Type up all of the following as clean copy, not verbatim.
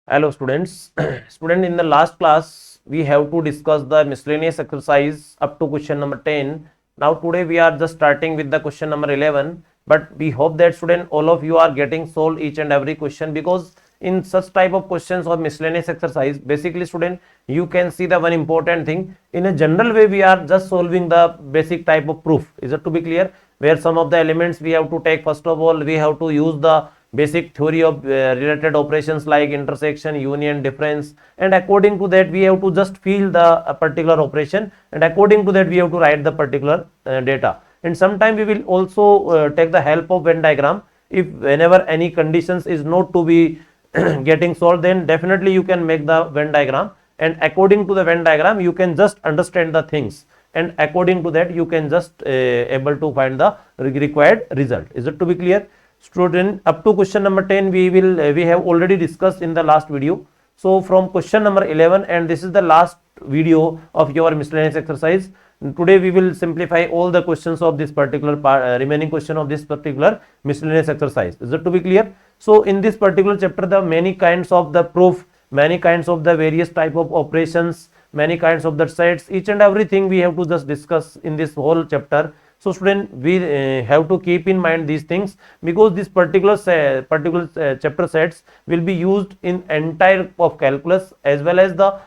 Hello students. Student, in the last class we have to discuss the miscellaneous exercise up to question number 10. Now today we are just starting with the question number 11, but we hope that student all of you are getting solved each and every question, because in such type of questions of miscellaneous exercise, basically student, you can see the one important thing. In a general way we are just solving the basic type of proof. Is it to be clear? Where some of the elements we have to take, first of all we have to use the basic theory of related operations like intersection, union, difference, and according to that we have to just fill the particular operation, and according to that we have to write the particular data. And sometime we will also take the help of Venn diagram. If whenever any conditions is not to be getting solved, then definitely you can make the Venn diagram, and according to the Venn diagram you can just understand the things, and according to that you can just able to find the required result. Is it to be clear? Student, up to question number 10 we have already discussed in the last video. So from question number 11, and this is the last video of your miscellaneous exercise. Today we will simplify all the questions of this particular remaining question of this particular miscellaneous exercise. Is it to be clear? So in this particular chapter, the many kinds of the proof, many kinds of the various type of operations, many kinds of the sets, each and everything we have to just discuss in this whole chapter. So student, we have to keep in mind these things, because this particular chapter sets will be used in entire of calculus, as well as the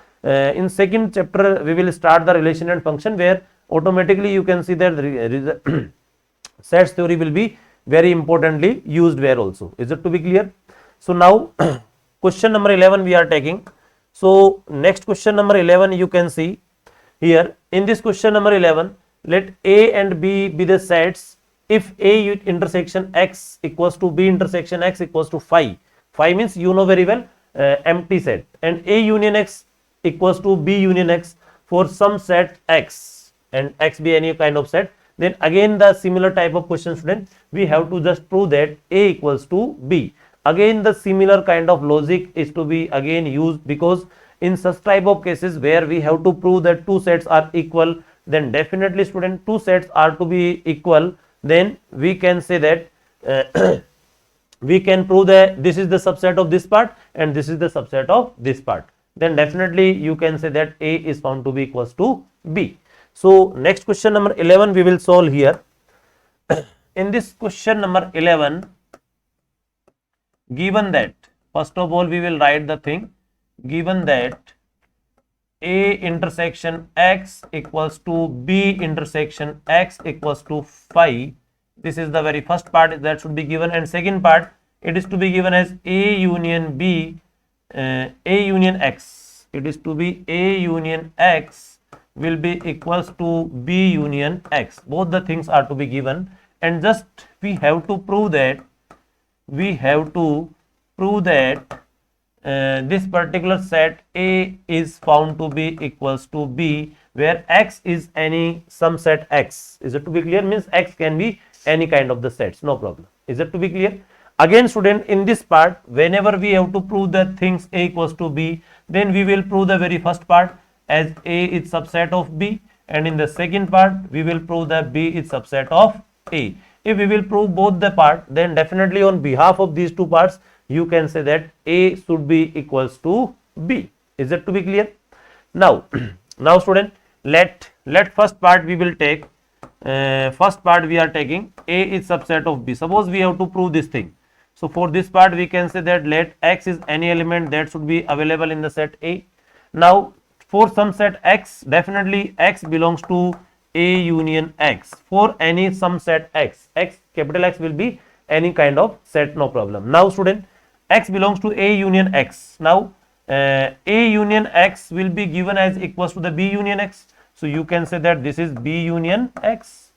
in second chapter we will start the relation and function, where automatically you can see that the sets theory will be very importantly used where also. Is it to be clear? So now question number 11 we are taking. So next question number 11, you can see here in this question number 11, let A and B be the sets if A intersection X equals to B intersection X equals to phi. Phi means you know very well, empty set, and A union X equals to B union X for some set X, and X be any kind of set. Then again the similar type of question, student, we have to just prove that A equals to B. Again the similar kind of logic is to be again used, because in such type of cases where we have to prove that two sets are equal, then definitely student, two sets are to be equal, then we can say that we can prove that this is the subset of this part and this is the subset of this part. Then definitely you can say that A is found to be equals to B. So next question number 11 we will solve here. In this question number 11, given that, first of all we will write the thing, given that A intersection X equals to B intersection X equals to phi. This is the very first part that should be given, and second part, it is to be given as A union B, A union X. It is to be A union X will be equals to B union X. Both the things are to be given, and just we have to prove that this particular set A is found to be equals to B, where X is any some set X. Is it to be clear? Means X can be any kind of the sets, no problem. Is it to be clear? Again student, in this part, whenever we have to prove that things A equals to B, then we will prove the very first part as A is subset of B, and in the second part we will prove that B is subset of A. If we will prove both the part, then definitely on behalf of these two parts you can say that A should be equals to B. Is it to be clear? Now now student, let first part we will take, first part we are taking A is subset of B. Suppose we have to prove this thing, so for this part we can say that let X is any element that should be available in the set A. Now for some set X, definitely X belongs to A union X. For any some set X, capital X will be any kind of set, no problem. Now student, X belongs to A union X. Now A union X will be given as equals to the B union X. So you can say that this is B union X.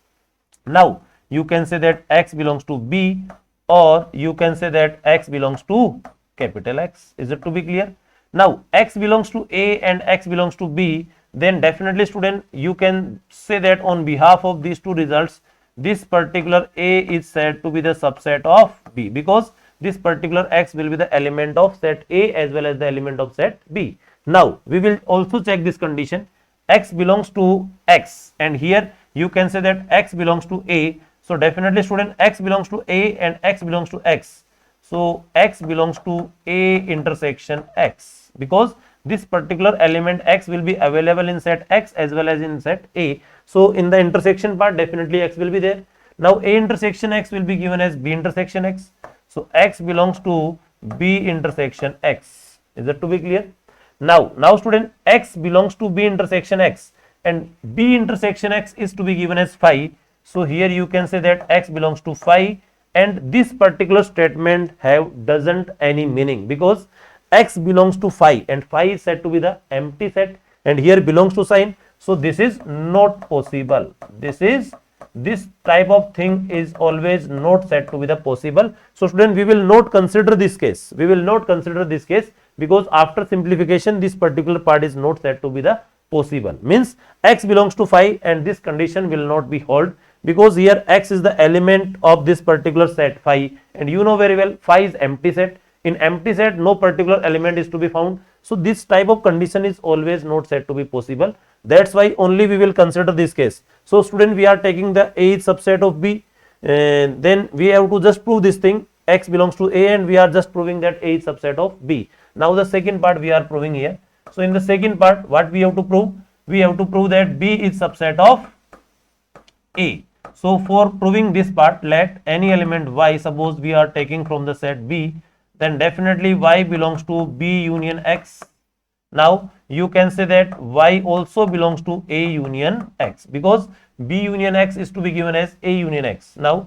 Now you can say that X belongs to B, or you can say that X belongs to capital X. Is it to be clear? Now X belongs to A and X belongs to B, then definitely student you can say that on behalf of these two results, this particular A is said to be the subset of B, because this particular X will be the element of set A as well as the element of set B. Now we will also check this condition, X belongs to X, and here you can say that X belongs to A. So definitely student, X belongs to A and X belongs to X. So x belongs to A intersection x, because this particular element x will be available in set x as well as in set A. So in the intersection part, definitely x will be there. Now A intersection x will be given as B intersection x. So x belongs to B intersection x. Is that to be clear? Now student, x belongs to B intersection x and B intersection x is to be given as phi. So here you can say that x belongs to phi, and this particular statement doesn't any meaning, because x belongs to phi and phi is said to be the empty set, and here belongs to sign. So this is not possible. This type of thing is always not said to be the possible. So student, we will not consider this case. We will not consider this case, because after simplification this particular part is not said to be the possible. Means x belongs to phi and this condition will not be hold, because here x is the element of this particular set phi, and you know very well phi is empty set. In empty set no particular element is to be found. So this type of condition is always not said to be possible. That's why only we will consider this case. So student, we are taking the A is subset of B, and then we have to just prove this thing, x belongs to A, and we are just proving that A is subset of B. Now the second part we are proving here. So in the second part, what we have to prove? We have to prove that B is subset of A. So for proving this part, let any element y, suppose we are taking from the set B, then definitely y belongs to B union x. Now you can say that y also belongs to A union x, because B union x is to be given as A union x. Now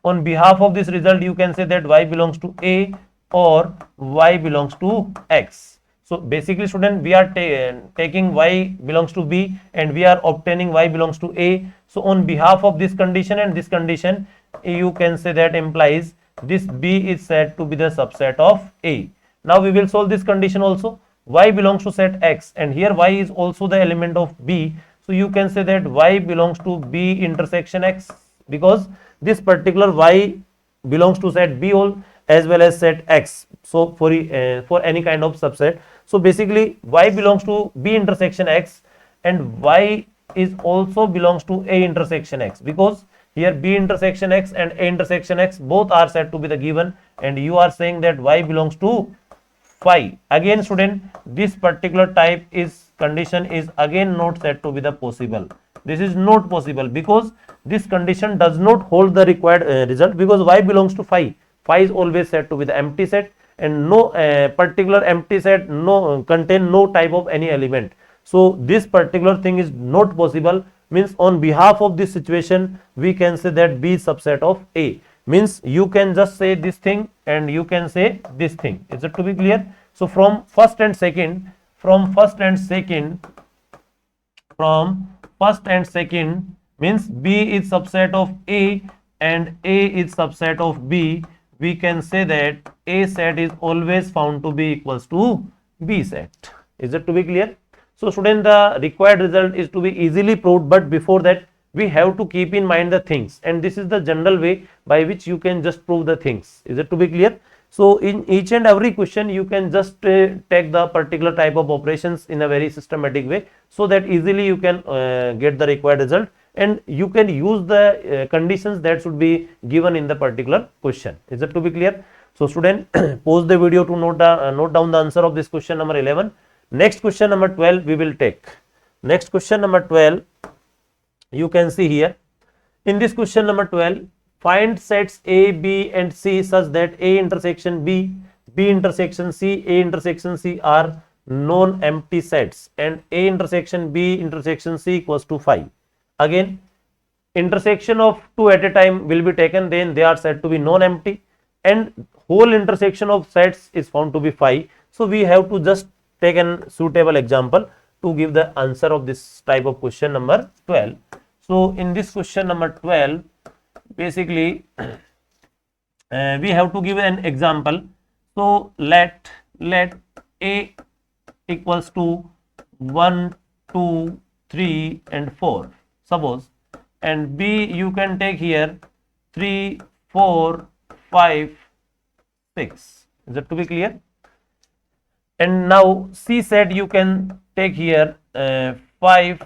on behalf of this result, you can say that y belongs to A or y belongs to x. So basically student, we are taking y belongs to B and we are obtaining y belongs to A. So on behalf of this condition and this condition, you can say that implies this B is said to be the subset of A. Now we will solve this condition also. Y belongs to set x and here y is also the element of B. So you can say that y belongs to B intersection x, because this particular y belongs to set B all as well as set x. So for any kind of subset. So basically y belongs to B intersection x and y is also belongs to A intersection x, because here B intersection x and A intersection x both are said to be the given, and you are saying that y belongs to phi. Again student, this particular type is condition is again not said to be the possible. This is not possible because this condition does not hold the required result, because y belongs to phi. Phi is always said to be the empty set, and no particular empty set contain no type of any element. So this particular thing is not possible. Means on behalf of this situation, we can say that B is subset of A. Means you can just say this thing and you can say this thing. Is it to be clear? So from first and second means B is subset of A and A is subset of B. We can say that A set is always found to be equals to B set. Is it to be clear? So student, the required result is to be easily proved, but before that we have to keep in mind the things, and this is the general way by which you can just prove the things. Is it to be clear? So in each and every question you can just take the particular type of operations in a very systematic way, so that easily you can get the required result, and you can use the conditions that should be given in the particular question. Is it to be clear? So student, pause the video to note down the answer of this question number 11. Next question number 12 we will take. Next question number 12, you can see here. In this question number 12, find sets A, B and C such that A intersection B, B intersection C, A intersection C are non-empty sets, and A intersection B intersection C equals to phi. Again, intersection of two at a time will be taken, then they are said to be non-empty, and whole intersection of sets is found to be phi. So we have to just take a suitable example to give the answer of this type of question number 12. So in this question number 12, basically we have to give an example. So let A equals to 1, 2, 3 and 4 suppose, and B you can take here 3, 4, 5, 6. Is that to be clear? And now C set you can take here 5,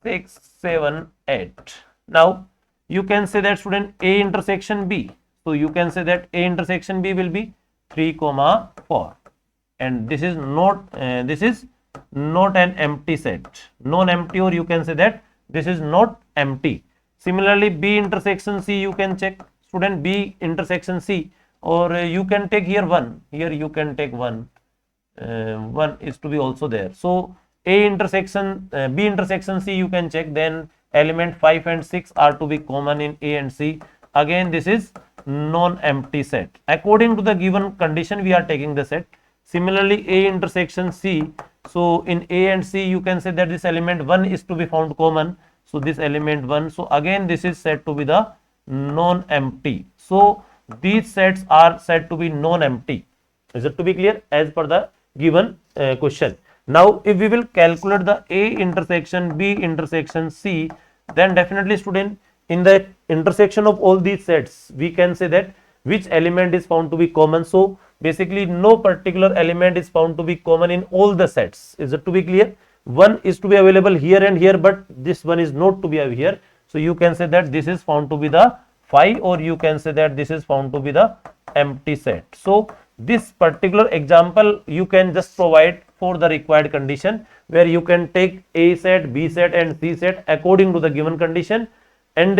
6, 7, 8. Now you can say that student A intersection B. So you can say that A intersection B will be 3, 4, and this is not an empty set, non-empty, or you can say that this is not empty. Similarly, B intersection C you can check, student, B intersection C, or you can take here 1, here you can take 1, 1 is to be also there. So A intersection B intersection C you can check, then element 5 and 6 are to be common in A and C. Again, this is non-empty set. According to the given condition, we are taking the set. Similarly, A intersection C. So in A and C, you can say that this element 1 is to be found common. So this element 1. So again, this is said to be the non-empty. So these sets are said to be non-empty. Is it to be clear as per the given question? Now, if we will calculate the A intersection B intersection C, then definitely, student, in the intersection of all these sets, we can say that which element is found to be common. So basically, no particular element is found to be common in all the sets. Is it to be clear? One is to be available here and here, but this one is not to be here. So you can say that this is found to be the phi, or you can say that this is found to be the empty set. So this particular example you can just provide for the required condition, where you can take A set, B set and C set according to the given condition, and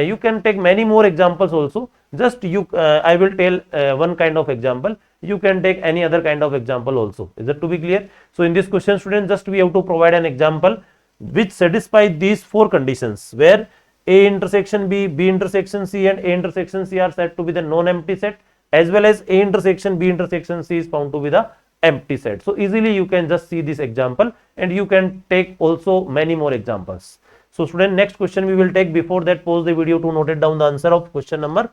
you can take many more examples also. Just I will tell one kind of example. You can take any other kind of example also. Is it to be clear? So in this question, students, just we have to provide an example which satisfy these 4 conditions, where A intersection B, B intersection C and A intersection C are said to be the non-empty set, as well as A intersection B intersection C is found to be the empty set. So easily you can just see this example, and you can take also many more examples. So student, next question we will take. Before that, pause the video to note it down the answer of question number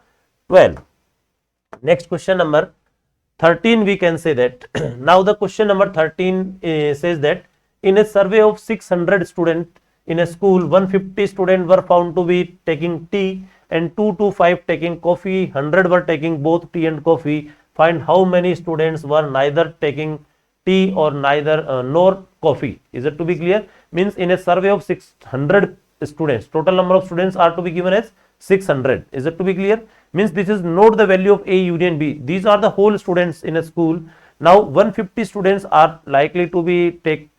12. Next, question number 13, we can say that now the question number 13 says that in a survey of 600 students in a school, 150 students were found to be taking tea and 2 to 5 taking coffee, 100 were taking both tea and coffee. Find how many students were neither taking tea or neither nor coffee. Is it to be clear? Means in a survey of 600 students, total number of students are to be given as 600. Is it to be clear? Means this is not the value of A union B. These are the whole students in a school. Now 150 students are likely to be take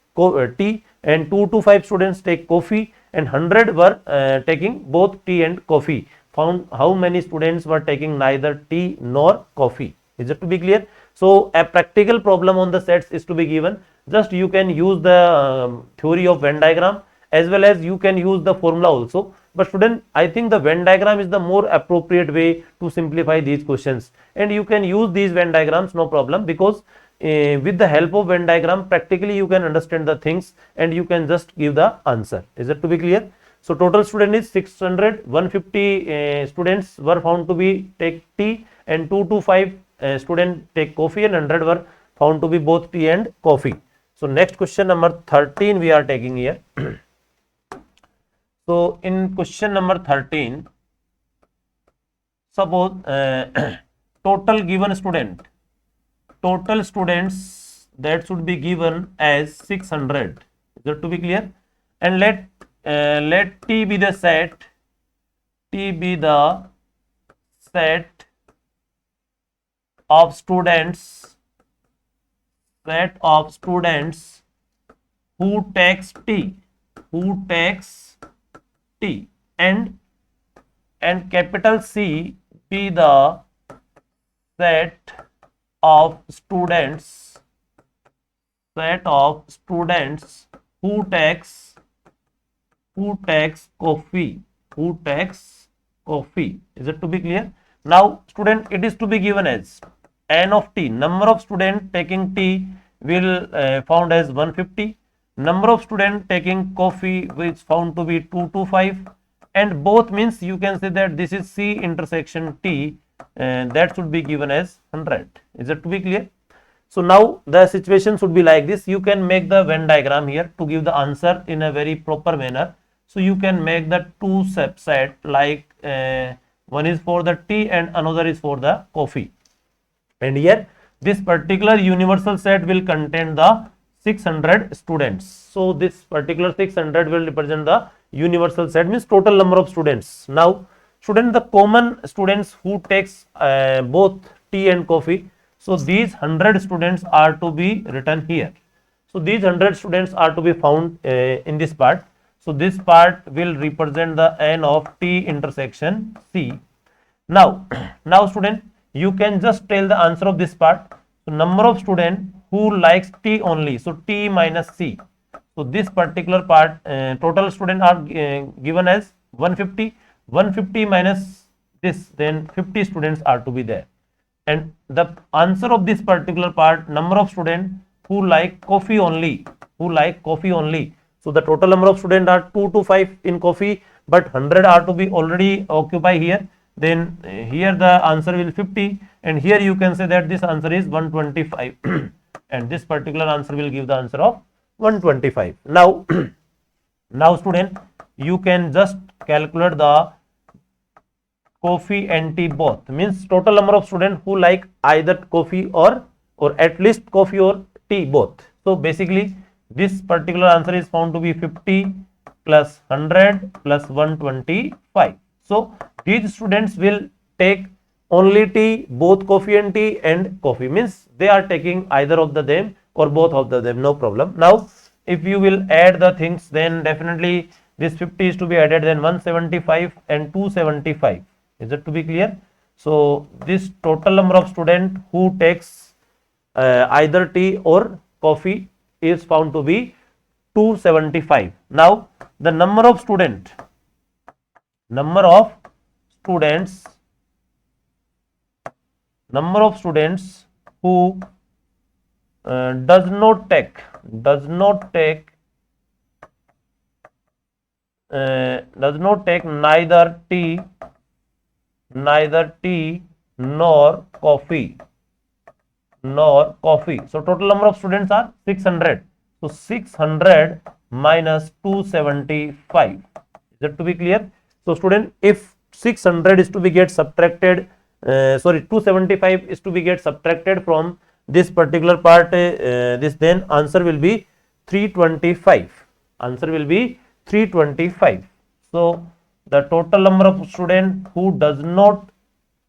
tea, and 2 to 5 students take coffee, and 100 were taking both tea and coffee. Found how many students were taking neither tea nor coffee. Is it to be clear? So a practical problem on the sets is to be given. Just you can use the theory of Venn diagram, as well as you can use the formula also. But student, I think the Venn diagram is the more appropriate way to simplify these questions, and you can use these Venn diagrams, no problem, because with the help of Venn diagram, practically you can understand the things and you can just give the answer. Is it to be clear? So total student is 600, 150 students were found to be take tea, and 2 to 5 students take coffee, and 100 were found to be both tea and coffee. So next, question number 13 we are taking here. So in question number 13, suppose total given student, total students that should be given as 600. Is that to be clear? And let T be the set, T be the set of students, set of students who takes T, and capital C be the set of students who takes coffee, Is it to be clear? Now student, it is to be given as n of t, number of students taking tea will found as 150, number of students taking coffee which found to be 2 to 5, and both means you can say that this is C intersection T, and that should be given as 100. Is it to be clear? So now the situation should be like this. You can make the Venn diagram here to give the answer in a very proper manner. So you can make the two subset, like one is for the tea and another is for the coffee, and here this particular universal set will contain the 600 students. So this particular 600 will represent the universal set, means total number of students. Now Student, the common students who takes both tea and coffee. So these 100 students are to be written here. So these 100 students are to be found in this part. So this part will represent the N of T intersection C. Now, now student, you can just tell the answer of this part. So number of student who likes T only. So T minus C. So this particular part, total student are given as 150. 150 minus this, then 50 students are to be there. And the answer of this particular part, number of students who like coffee only, So the total number of students are 2 to 5 in coffee, but 100 are to be already occupied here. Then here the answer will 50, and here you can say that this answer is 125 and this particular answer will give the answer of 125. Now, now student, you can just calculate the coffee and tea both, means total number of students who like either coffee or at least coffee or tea both. So basically this particular answer is found to be 50 plus 100 plus 125. So these students will take only tea, both coffee and tea, and coffee, means they are taking either of them or both of them, no problem. Now if you will add the things, then definitely this 50 is to be added, then 175 and 275. Is it to be clear? So this total number of students who takes either tea or coffee is found to be 275. Now the number of students who does not take neither tea nor coffee. So total number of students are 600. So 600 minus 275. Is that to be clear? So student, if 600 is to be get subtracted, 275 is to be get subtracted from this particular part, then answer will be 325. Answer will be 325. So the total number of students who does not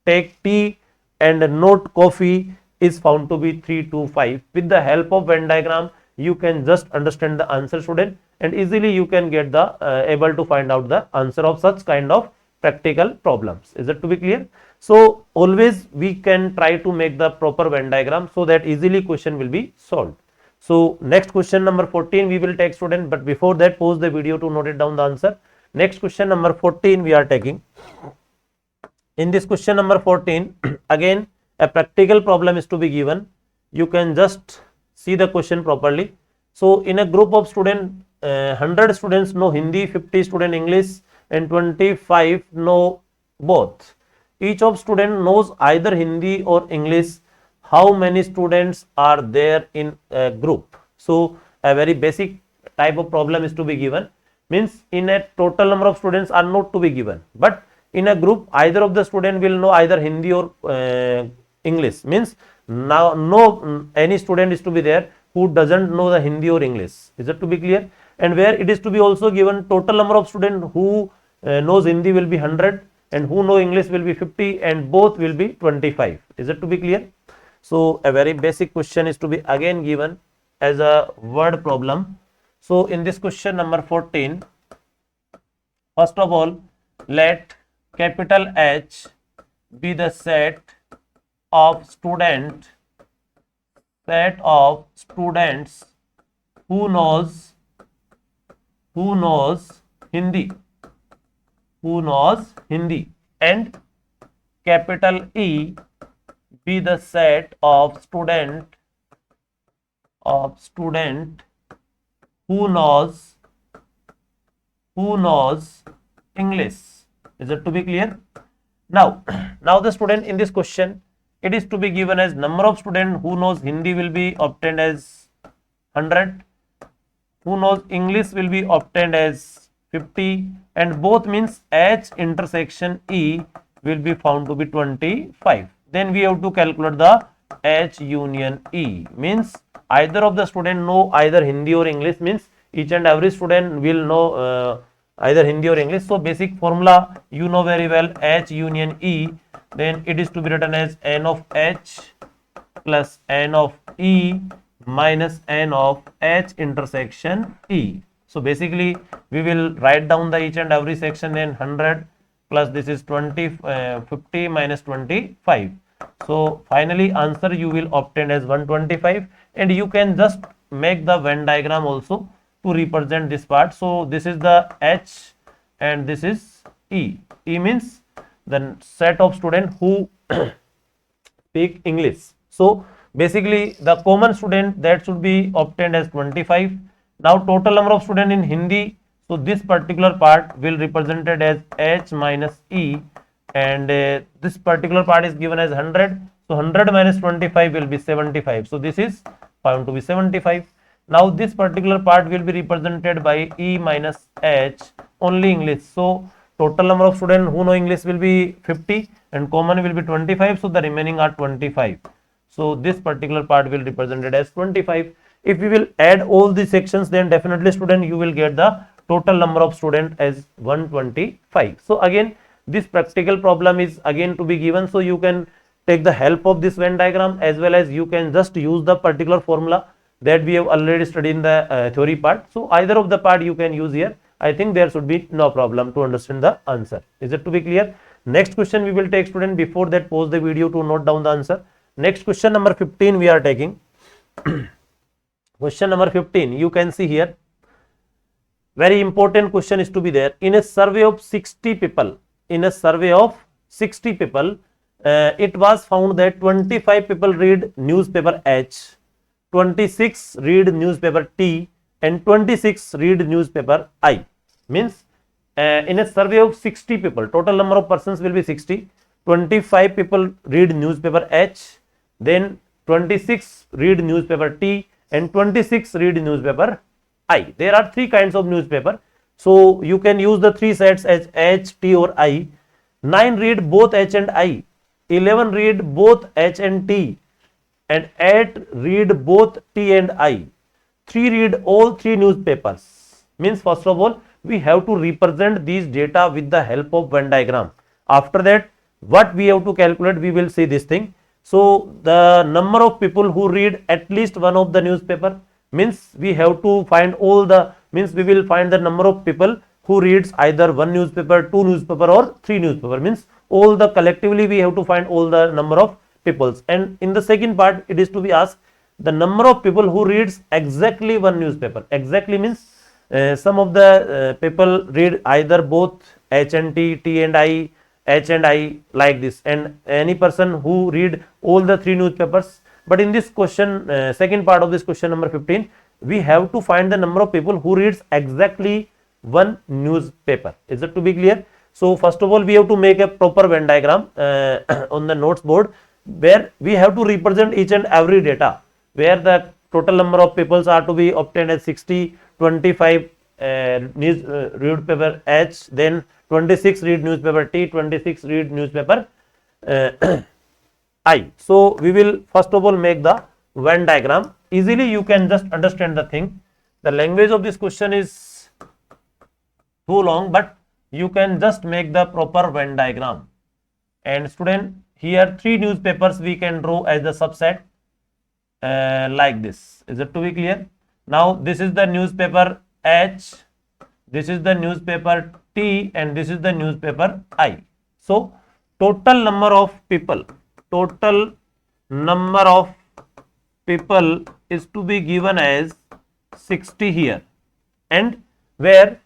take tea and not coffee is found to be 325. With the help of Venn diagram, you can just understand the answer, student, and easily you can get the able to find out the answer of such kind of practical problems. Is it to be clear? So always we can try to make the proper Venn diagram so that easily question will be solved. So next question number 14 we will take, student, but before that pause the video to note it down the answer. Next question number 14 we are taking. In this question number 14, again a practical problem is to be given. You can just see the question properly. So in a group of students, 100 students know Hindi, 50 student English, and 25 know both. Each of student knows either Hindi or English. How many students are there in a group? So a very basic type of problem is to be given. Means in a total number of students are not to be given, but in a group either of the student will know either Hindi or English. Means now no any student is to be there who doesn't know the Hindi or English. Is it to be clear? And where it is to be also given total number of students who knows Hindi will be 100 and who know English will be 50 and both will be 25. Is it to be clear? So a very basic question is to be again given as a word problem. So in this question number 14, first of all, let capital H be the set of students who knows Hindi, and capital E be the set of student who knows English. Is it to be clear? Now the student in this question, it is to be given as number of students who knows Hindi will be obtained as 100, who knows English will be obtained as 50, and both means H intersection E will be found to be 25. Then we have to calculate the H union E. Means either of the student know either Hindi or English, means each and every student will know either Hindi or English. So basic formula you know very well, H union E, then it is to be written as N of H plus N of E minus N of H intersection E. So basically we will write down the each and every section in 100 plus this is 50 minus 25. So finally answer you will obtain as 125, and you can just make the Venn diagram also to represent this part. So this is the H and this is E. E means the set of students who speak English. So basically the common student that should be obtained as 25. Now total number of students in Hindi. So this particular part will represented as H minus E, and this particular part is given as 100. So 100 minus 25 will be 75. So this is found to be 75. Now this particular part will be represented by E minus H, only English. So total number of students who know English will be 50 and common will be 25. So the remaining are 25. So this particular part will represented as 25. If we will add all the sections, then definitely student you will get the total number of students as 125. So again this practical problem is again to be given, so you can take the help of this Venn diagram, as well as you can just use the particular formula that we have already studied in the theory part. So either of the part you can use here. I think there should be no problem to understand the answer. Is it to be clear? Next question we will take, student. Before that, pause the video to note down the answer. Next question number 15 we are taking. Question number 15, you can see here, very important question is to be there. In a survey of 60 people, it was found that 25 people read newspaper H, 26 read newspaper T, and 26 read newspaper I. Means in a survey of 60 people, total number of persons will be 60. 25 people read newspaper H, then 26 read newspaper T, and 26 read newspaper I. There are three kinds of newspaper. So you can use the three sets as H, T or I. 9 read both H and I. 11 read both H and T. And 8 read both T and I. 3 read all three newspapers. Means first of all, we have to represent these data with the help of Venn diagram. After that, what we have to calculate, we will see this thing. So the number of people who read at least one of the newspaper, means we have to find all the, means we will find the number of people who reads either one newspaper, two newspaper or three newspaper, means all the collectively we have to find all the number of peoples. And in the second part it is to be asked the number of people who reads exactly one newspaper. Exactly means some of the people read either both H and T, T and I, H and I, like this, and any person who read all the three newspapers. But in this question, second part of this question number 15, we have to find the number of people who reads exactly one newspaper. Is it to be clear? So first of all, we have to make a proper Venn diagram on the notes board, where we have to represent each and every data, where the total number of peoples are to be obtained as 60, 25 newspaper H, then 26 read newspaper T, 26 read newspaper I. So we will first of all make the Venn diagram. Easily you can just understand the thing. The language of this question is too long, but you can just make the proper Venn diagram. And student, here three newspapers we can draw as the subset like this. Is it to be clear? Now this is the newspaper H, this is the newspaper T, and this is the newspaper I. So total number of people is to be given as 60 here, and where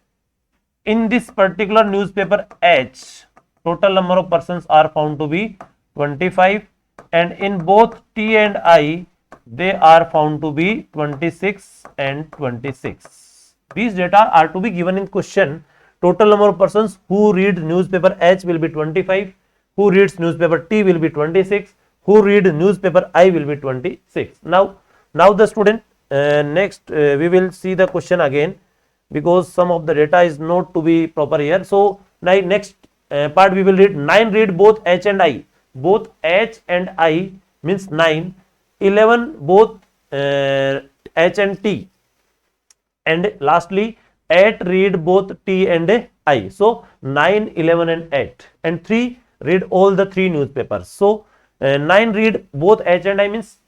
in this particular newspaper H, total number of persons are found to be 25, and in both T and I, they are found to be 26 and 26. These data are to be given in question. Total number of persons who read newspaper H will be 25, who reads newspaper T will be 26, who read newspaper I will be 26. Now the student, next we will see the question again, because some of the data is not to be proper here. So next part we will read 9 read both H and I. Both H and I means 9. 11 both H and T. And lastly 8 read both T and I. So 9, 11 and 8. And 3 read all the 3 newspapers. So 9 read both H and I, means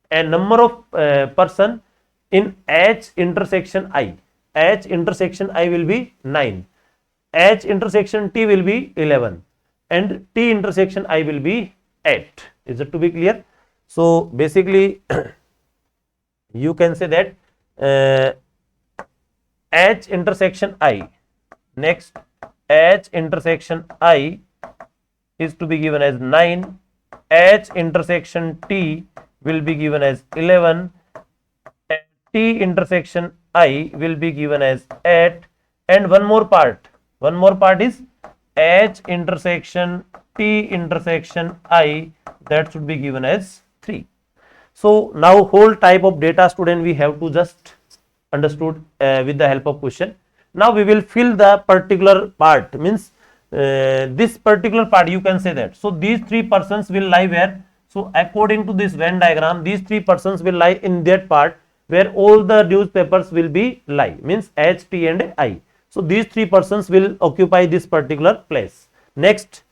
a number of person in H intersection I. H intersection I will be 9. H intersection T will be 11. And T intersection I will be 8. Is it to be clear? So basically you can say that H intersection I, next H intersection I is to be given as 9, H intersection T will be given as 11, and T intersection I will be given as 8, and one more part is H intersection T intersection I, that should be given as 3. So now whole type of data, student, we have to just understood with the help of question. Now we will fill the particular part, means this particular part you can say that. So these 3 persons will lie where? So according to this Venn diagram, these 3 persons will lie in that part where all the newspapers will be lie, means H, T and I. So these 3 persons will occupy this particular place. Next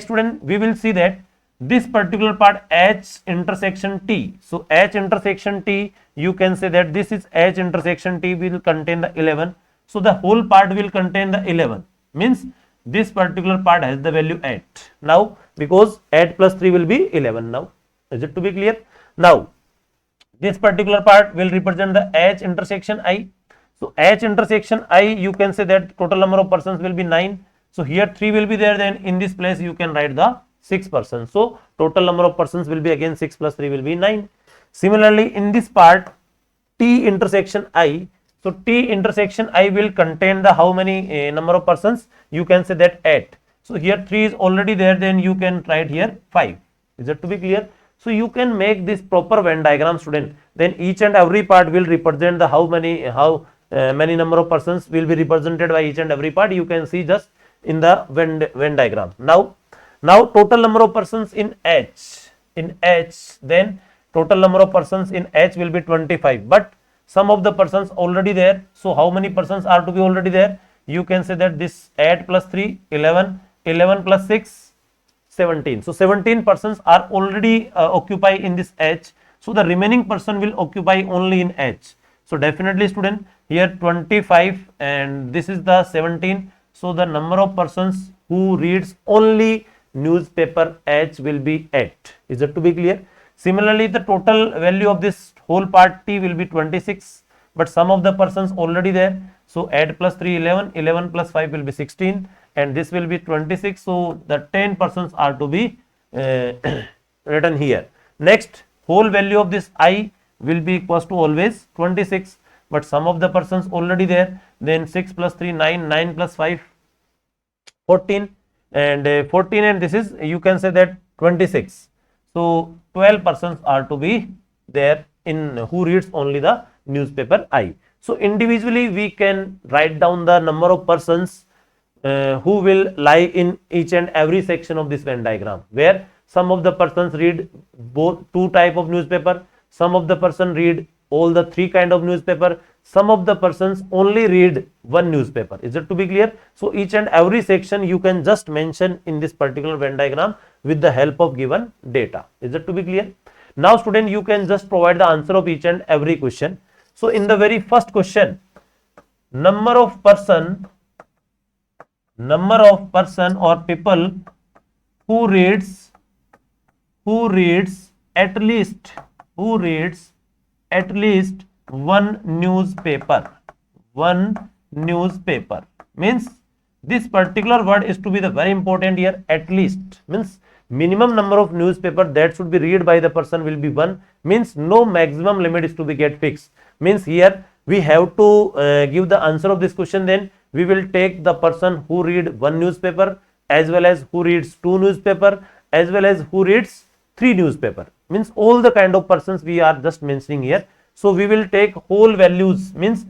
student, we will see that this particular part H intersection T. So H intersection T, you can say that this is H intersection T will contain the 11. So the whole part will contain the 11, means this particular part has the value 8 now, because 8 plus 3 will be 11 now. Is it to be clear? Now this particular part will represent the H intersection I. So H intersection I, you can say that total number of persons will be 9. So here 3 will be there, then in this place you can write the 6 persons. So total number of persons will be again 6 plus 3 will be 9. Similarly in this part T intersection I, so T intersection I will contain the how many number of persons? You can say that 8. So here 3 is already there, then you can write here 5. Is that to be clear? So you can make this proper Venn diagram, student. Then each and every part will represent the how many number of persons will be represented by each and every part. You can see just in the Venn diagram. Now total number of persons in H, then total number of persons in H will be 25, but some of the persons already there. So how many persons are to be already there? You can say that this 8 plus 3, 11, 11 plus 6, 17. So 17 persons are already occupy in this H. So the remaining person will occupy only in H. So definitely student, here 25 and this is the 17. So the number of persons who reads only newspaper H will be 8. Is that to be clear? Similarly, the total value of this whole part T will be 26, but some of the persons already there. So 8 plus 3, 11, 11 plus 5 will be 16, and this will be 26. So the 10 persons are to be written here. Next, whole value of this I will be equals to always 26, but some of the persons already there. Then 6 plus 3, 9, 9 plus 5, 14, and 14, and this is, you can say that 26. So 12 persons are to be there in who reads only the newspaper I. So individually we can write down the number of persons who will lie in each and every section of this Venn diagram, where some of the persons read both 2 type of newspaper, some of the person read all the 3 kind of newspaper, some of the persons only read 1 newspaper. Is it to be clear? So each and every section you can just mention in this particular Venn diagram with the help of given data. Is it to be clear? Now student, you can just provide the answer of each and every question. So in the very first question, number of person or people who reads at least one newspaper. Means this particular word is to be the very important here. At least means minimum number of newspaper that should be read by the person will be 1. Means no maximum limit is to be get fixed. Means here we have to give the answer of this question. Then we will take the person who read 1 newspaper, as well as who reads 2 newspaper, as well as who reads 3 newspaper. Means all the kind of persons we are just mentioning here. So we will take whole values, means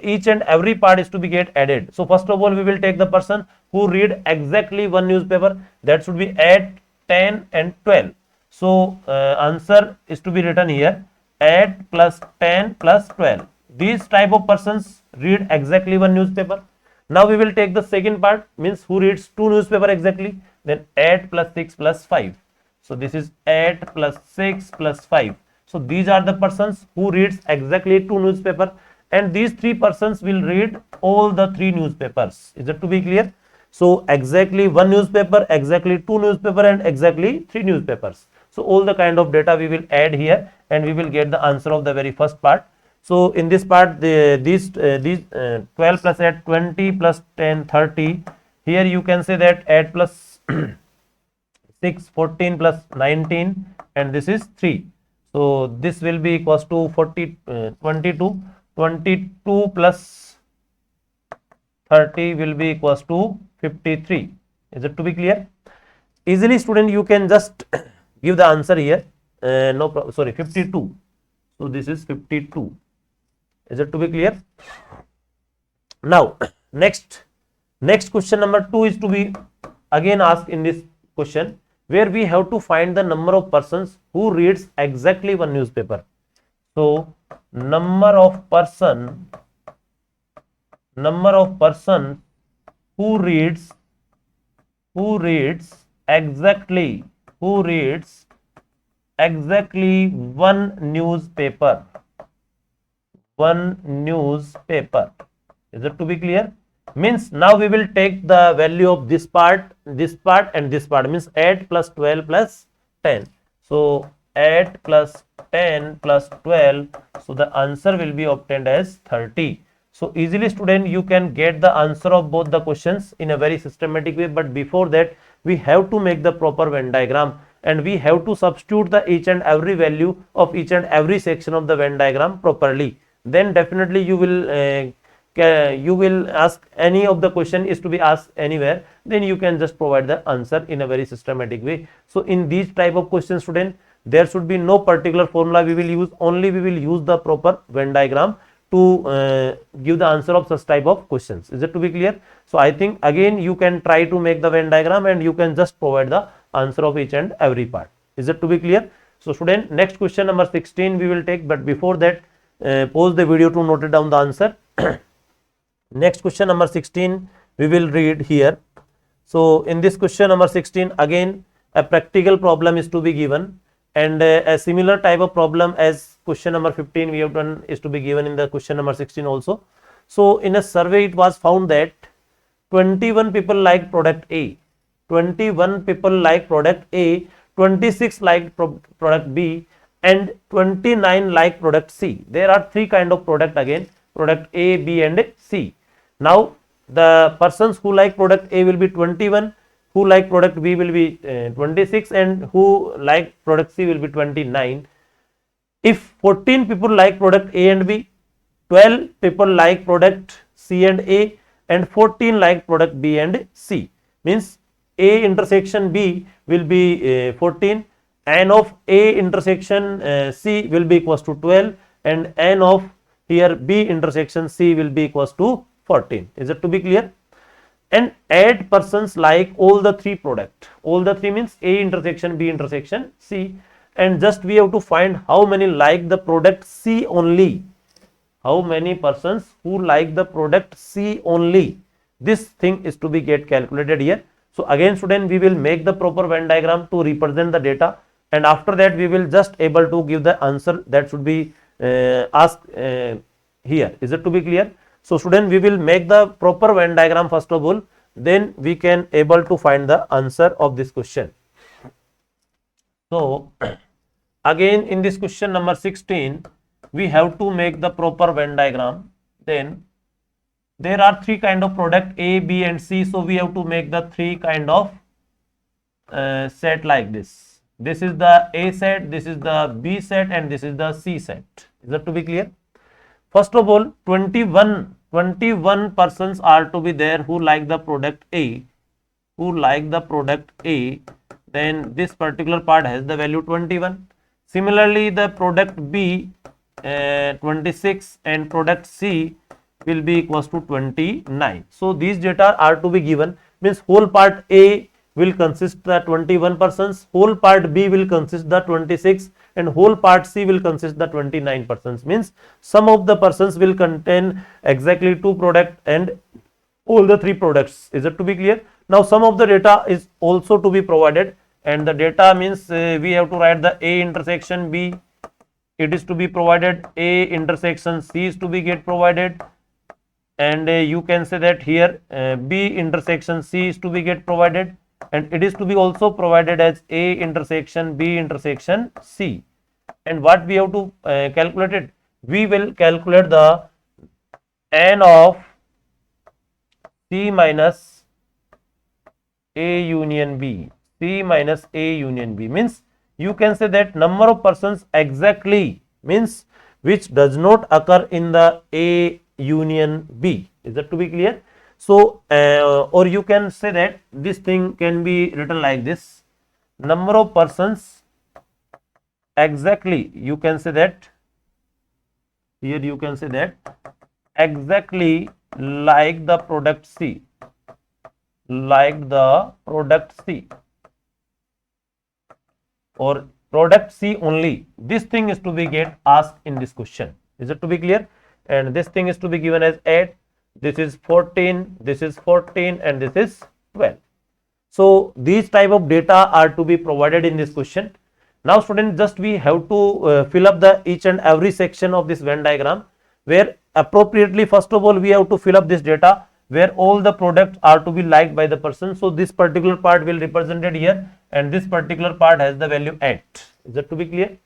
each and every part is to be get added. So first of all, we will take the person who read exactly 1 newspaper, that should be 8, 10 and 12. So answer is to be written here 8 plus 10 plus 12. these type of persons read exactly one newspaper. Now we will take the second part, means who reads two newspaper exactly. Then 8 plus 6 plus 5. So this is 8 plus 6 plus 5. So these are the persons who reads exactly two newspaper, and these three persons will read all the three newspapers. Is it to be clear? So exactly one newspaper, exactly two newspaper, and exactly three newspapers. So all the kind of data we will add here, and we will get the answer of the very first part. So in this part, these 12 plus 8, 20 plus 10, 30. Here you can say that 8 plus 6, 14 plus 19, and this is 3. So this will be equals to 22. 22 plus 30 will be equals to 53. Is it to be clear? Easily, student, you can just give the answer here. No problem. Sorry, 52. So this is 52. Is it to be clear? Now, next question number 2 is to be again asked in this question, where we have to find the number of persons who reads exactly one newspaper. So number of person who reads exactly one newspaper. Is it to be clear? Means now we will take the value of this part, and this part, means 8 plus 12 plus 10. So 8 plus 10 plus 12. So the answer will be obtained as 30. So easily, student, you can get the answer of both the questions in a very systematic way. But before that, we have to make the proper Venn diagram, and we have to substitute the each and every value of each and every section of the Venn diagram properly. Then definitely you will ask any of the question is to be asked anywhere, then you can just provide the answer in a very systematic way. So in these type of questions, student, there should be no particular formula we will use, only we will use the proper Venn diagram to give the answer of such type of questions. Is it to be clear? So I think again you can try to make the Venn diagram, and you can just provide the answer of each and every part. Is it to be clear? So student, next question number 16 we will take, but before that, pause the video to note down the answer. Next question number 16 we will read here. So in this question number 16, again a practical problem is to be given, and a similar type of problem as question number 15 we have done is to be given in the question number 16 also. So in a survey it was found that 21 people like product A, 21 people like product A, 26 like product B, and 29 like product C. There are three kind of product again, product A, B and C. Now the persons who like product A will be 21, who like product B will be 26, and who like product C will be 29. If 14 people like product A and B, 12 people like product C and A, and 14 like product B and C, means A intersection B will be 14, n of A intersection C will be equals to 12, and n of here B intersection C will be equals to 14. Is it to be clear? And 8 persons like all the three product. All the three means A intersection B intersection C, and just we have to find how many like the product C only. How many persons who like the product C only? This thing is to be get calculated here. So again, student, we will make the proper Venn diagram to represent the data, and after that we will just able to give the answer that should be asked here. Is it to be clear? So student, we will make the proper Venn diagram first of all, then we can able to find the answer of this question. So again in this question number 16 we have to make the proper Venn diagram. Then there are three kind of product A, B and C, so we have to make the three kind of set like this. This is the A set, this is the B set, and this is the C set. Is that to be clear? First of all, 21 persons are to be there who like the product A, then this particular part has the value 21. Similarly, the product B 26 and product C will be equals to 29. So these data are to be given, means whole part A will consist the 21 persons, whole part B will consist the 26, and whole part C will consist the 29 persons. Means some of the persons will contain exactly 2 products and all the 3 products. Is it to be clear? Now some of the data is also to be provided, and the data means we have to write the A intersection B, it is to be provided, A intersection C is to be get provided, and you can say that here B intersection C is to be get provided, and it is to be also provided as A intersection B intersection C. And what we have to calculate it? We will calculate the n of C minus A union B. C minus A union B means you can say that number of persons exactly means which does not occur in the A union B. Is that to be clear? So, or you can say that this thing can be written like this: number of persons exactly, you can say that here, you can say that exactly like the product C, like the product C, or product C only. This thing is to be get asked in this question. Is it to be clear? And this thing is to be given as 8, this is 14, this is 14, and this is 12. So these type of data are to be provided in this question. Now students, just we have to fill up the each and every section of this Venn diagram, where appropriately first of all we have to fill up this data where all the products are to be liked by the person. So this particular part will represented here, and this particular part has the value 8. Is that to be clear?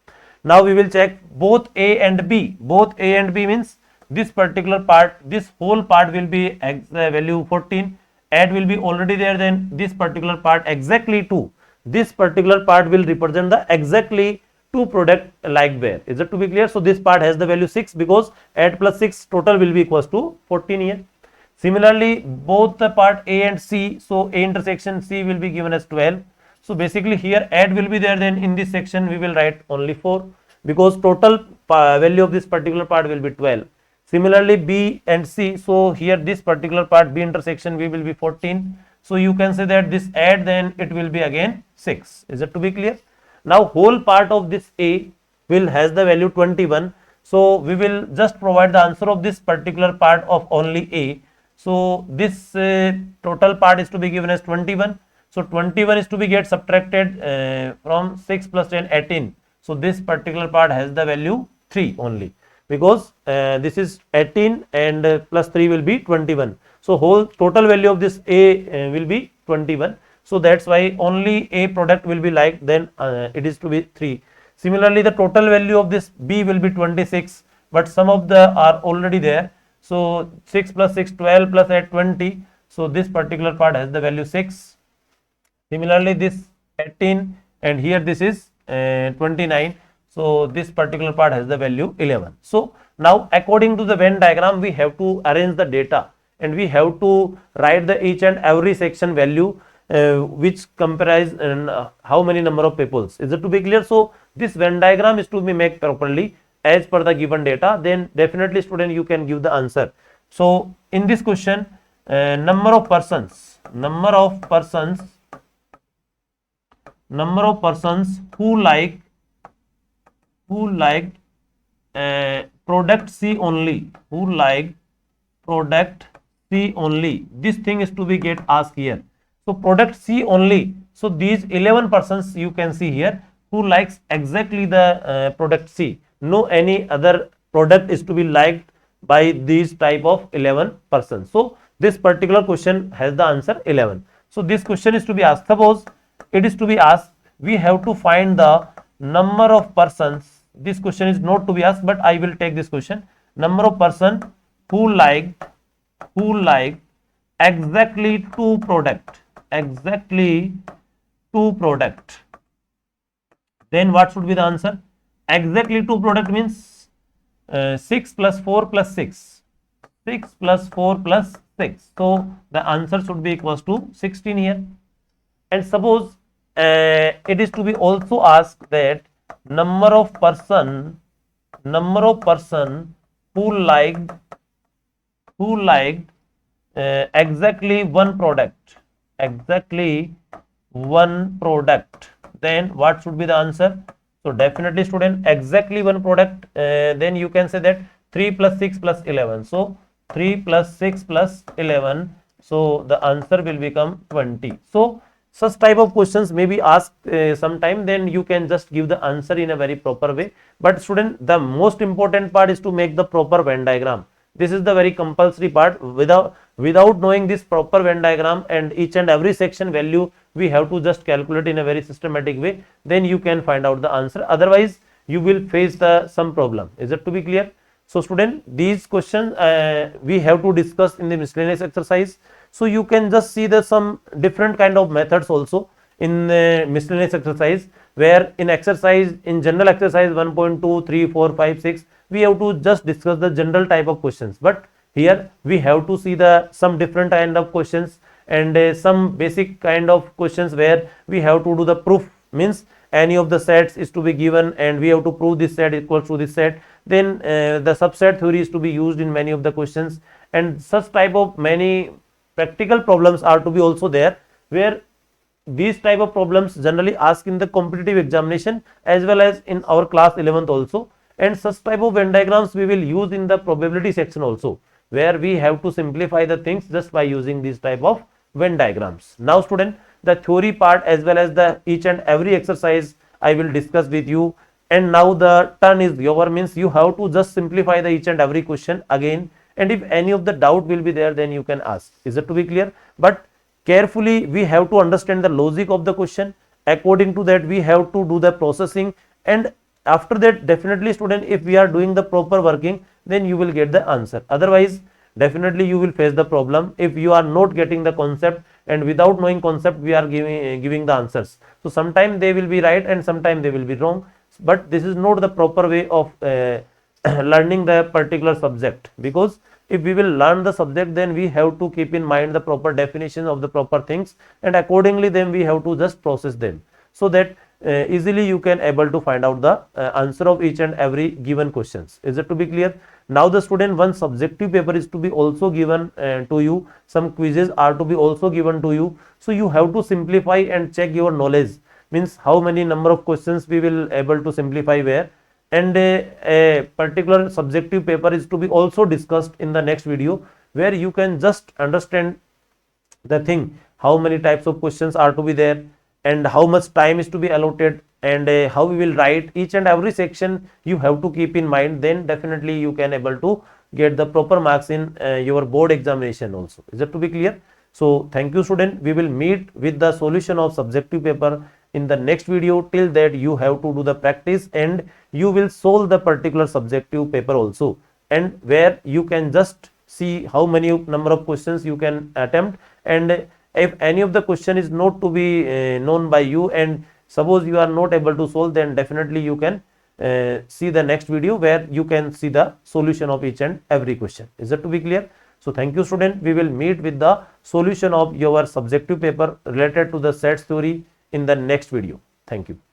Now we will check both A and B. Both A and B means this particular part, this whole part will be value 14, 8 will be already there, then this particular part exactly 2. This particular part will represent the exactly 2 product like where. Is it to be clear? So this part has the value 6 because 8 plus 6 total will be equals to 14 here. Similarly, both the part A and C, so A intersection C will be given as 12. So basically here 8 will be there, then in this section we will write only 4 because total value of this particular part will be 12. Similarly, B and C, so here this particular part B intersection V will be 14. So you can say that this add, then it will be again 6. Is it to be clear? Now whole part of this A will has the value 21. So we will just provide the answer of this particular part of only A. So this total part is to be given as 21. So 21 is to be get subtracted from 6 plus 10, 18. So this particular part has the value 3 only, because this is 18 and plus 3 will be 21. So whole total value of this A will be 21. So that's why only A product will be like, then it is to be 3. Similarly, the total value of this B will be 26, but some of the are already there. So 6 plus 6, 12 plus 8, 20. So this particular part has the value 6. Similarly, this 18 and here this is 29. So this particular part has the value 11. So now according to the Venn diagram, we have to arrange the data and we have to write the each and every section value which comprise how many number of peoples. Is it to be clear? So this Venn diagram is to be made properly as per the given data, then definitely student you can give the answer. So in this question, number of persons who liked product C only, this thing is to be get asked here. So product C only, so these 11 persons you can see here who likes exactly the product C. No any other product is to be liked by these type of 11 persons. So this particular question has the answer 11. So this question is to be asked. Suppose it is to be asked, we have to find the number of persons. This question is not to be asked, but I will take this question. Number of persons who liked exactly 2 product. Then what should be the answer? Exactly 2 product means 6 plus 4 plus 6. 6 plus 4 plus 6. So the answer should be equals to 16 here. And suppose it is to be also asked that number of person who liked exactly 1 product. Exactly one product, then what should be the answer? So definitely student, exactly one product, then you can say that 3 plus 6 plus 11. So 3 plus 6 plus 11, so the answer will become 20. So such type of questions may be asked sometime, then you can just give the answer in a very proper way. But student, the most important part is to make the proper Venn diagram. This is the very compulsory part. Without knowing this proper Venn diagram and each and every section value, we have to just calculate in a very systematic way, then you can find out the answer. Otherwise you will face some problem. Is it to be clear? So student, these questions we have to discuss in the miscellaneous exercise. So you can just see some different kind of methods also in miscellaneous exercise, where in general exercise 1.2, 3, 4, 5, 6, we have to just discuss the general type of questions. But here we have to see some different kind of questions and some basic kind of questions where we have to do the proof, means any of the sets is to be given and we have to prove this set equals to this set. Then the subset theory is to be used in many of the questions, and such type of many practical problems are to be also there, where these type of problems generally asked in the competitive examination as well as in our class 11th also. And such type of Venn diagrams we will use in the probability section also, where we have to simplify the things just by using these type of Venn diagrams. Now student, the theory part as well as the each and every exercise I will discuss with you, and now the turn is your, means you have to just simplify the each and every question again, and if any of the doubt will be there, then you can ask. Is it to be clear? But carefully we have to understand the logic of the question. According to that we have to do the processing, and after that definitely student, if we are doing the proper working, then you will get the answer. Otherwise definitely you will face the problem if you are not getting the concept, and without knowing concept we are giving the answers. So sometime they will be right and sometime they will be wrong, but this is not the proper way of learning the particular subject. Because if we will learn the subject, then we have to keep in mind the proper definition of the proper things, and accordingly then we have to just process them, so that easily you can able to find out the answer of each and every given questions. Is it to be clear? Now the student, one subjective paper is to be also given to you, some quizzes are to be also given to you. So you have to simplify and check your knowledge, means how many number of questions we will able to simplify where. And a particular subjective paper is to be also discussed in the next video, where you can just understand the thing, how many types of questions are to be there and how much time is to be allotted, and how we will write each and every section you have to keep in mind. Then definitely you can able to get the proper marks in your board examination also. Is it to be clear? So thank you student, we will meet with the solution of subjective paper in the next video. Till that you have to do the practice and you will solve the particular subjective paper also, and where you can just see how many number of questions you can attempt, and if any of the question is not to be known by you and suppose you are not able to solve, then definitely you can see the next video where you can see the solution of each and every question. Is that to be clear? So thank you student, we will meet with the solution of your subjective paper related to the sets theory in the next video. Thank you.